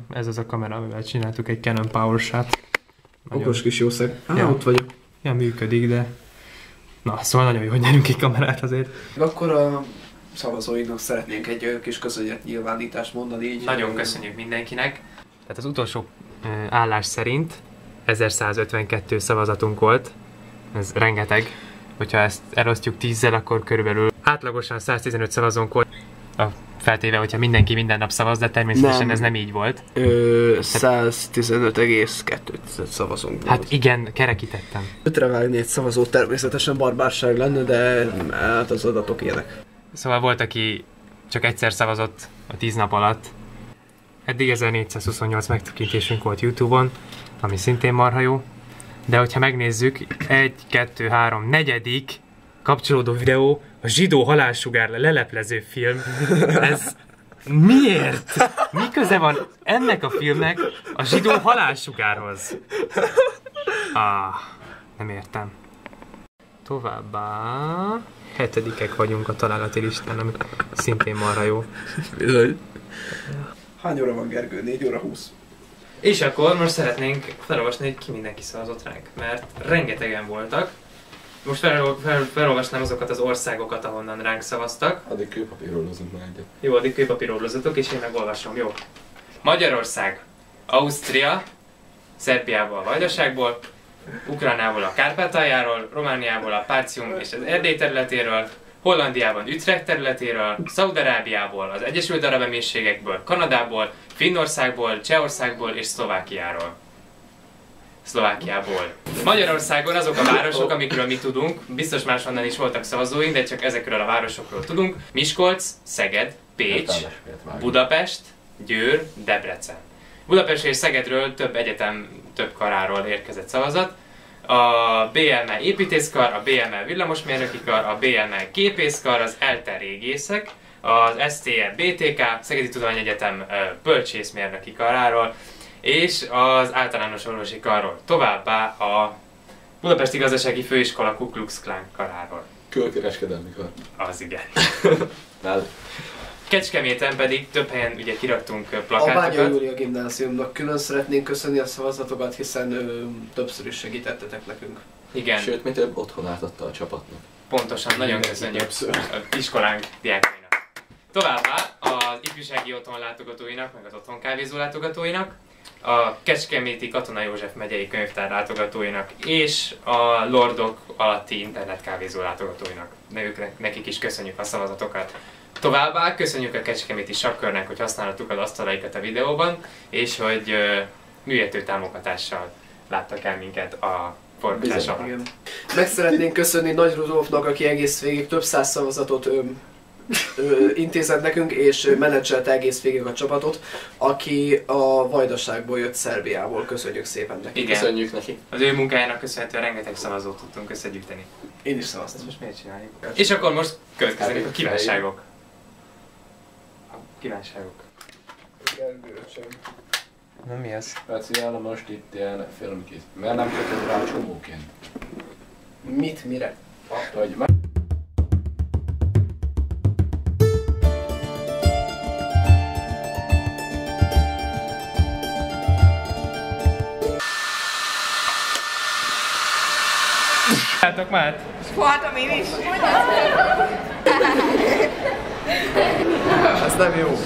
Ez az a kamera, amivel csináltuk egy Canon PowerShot. Okos kis jószág. Ja. Ott vagyok. Ja, működik, de... Na, szóval nagyon jó, hogy nyerünk egy kamerát azért. Akkor a szavazóinknak szeretnénk egy kis nyilvánítást mondani így. Nagyon köszönjük mindenkinek. Tehát az utolsó állás szerint 1152 szavazatunk volt. Ez rengeteg. Hogyha ezt elosztjuk 10-zel, akkor körülbelül átlagosan 115 szavazónk volt. Feltéve, hogyha mindenki minden nap szavaz, de természetesen ez nem így volt. 115,2 szavazónk volt. Hát igen, kerekítettem. 5-re vágni egy szavazó természetesen barbárság lenne, de hát az adatok ilyenek. Szóval volt, aki csak egyszer szavazott a 10 nap alatt. Eddig 1428 megtekintésünk volt YouTube-on, ami szintén marha jó. De hogyha megnézzük, 1, 2, 3, negyedik kapcsolódó videó, a zsidó halálsugár leleplező film. Ez miért? Mi köze van ennek a filmnek a zsidó halálsugárhoz? Nem értem. Továbbá... 7-ek vagyunk a találati listán, ami szintén marha jó. Bizony. Hány óra van, Gergő? 4 óra 20. És akkor most szeretnénk felolvasni, hogy ki mindenki szavazott ránk, mert rengetegen voltak. Most felolvasnám azokat az országokat, ahonnan ránk szavaztak. Addig kőpapírolozunk már egyet. Jó, addig kőpapírolózatok, és én megolvasom, jó? Magyarország, Ausztria, Szerbiából a Vajdaságból, Ukrajnából a Kárpátaljáról, Romániából a Partium és az Erdély területéről, Hollandiában Utrecht területéről, Szaúd-Arábiából, az Egyesült Arab Emírségekből, Kanadából, Finnországból, Csehországból és Szlovákiából. Magyarországon azok a városok, amikről mi tudunk, biztos máshonnan is voltak szavazóink, de csak ezekről a városokról tudunk. Miskolc, Szeged, Pécs, Budapest, Győr, Debrecen. Budapest és Szegedről több egyetem, több karáról érkezett szavazat. A BME építészkar, a BME villamosmérnöki kar, a BME gépészkar, az ELTE régészek, az STE BTK, Szegedi Tudományegyetem bölcsészmérnöki karáról, és az általános orvosi karról. Továbbá a Budapesti Gazdasági Főiskola Ku Klux Klan karáról. Külkereskedelmi kar. Az igen. Well. Kecskeméten pedig több helyen ugye kiraktunk plakátokat. A Bánya Júlia Gimnáziumnak külön szeretnénk köszönni a szavazatokat, hiszen többször is segítettetek nekünk. Igen. Sőt, mi több otthon átadta a csapatnak. Pontosan, nagyon köszönjük az iskolánk diákjainak. Továbbá az ifjúsági otthon látogatóinak, meg az otthon kávézó látogatóinak, a Kecskeméti Katona József megyei könyvtár látogatóinak és a Lordok alatti internet kávézó látogatóinak. Nekik is köszönjük a szavazatokat. Továbbá köszönjük a Kecskeméti Sakkörnek, hogy használhattuk az asztalaikat a videóban, és hogy műjető támogatással láttak el minket a forgatás alatt. Meg szeretnénk köszönni Nagy Rudolfnak, aki egész végig több száz szavazatot intézett nekünk, és menedzselte egész végig a csapatot, aki a Vajdaságból jött, Szerbiából. Köszönjük szépen neki. Igen. Köszönjük neki. Az ő munkájának köszönhetően rengeteg szavazót tudtunk összegyűjteni. Én is szavaztam. Ezt most miért csináljuk? És akkor most következik a kívánságok. Kívánságok. Na mi ez? Speciál most itt ilyen filmkész. Miért nem kötöd rá csomóként? Mit, mire? Hogy Látok már? Voltam én is. Ez nem jó.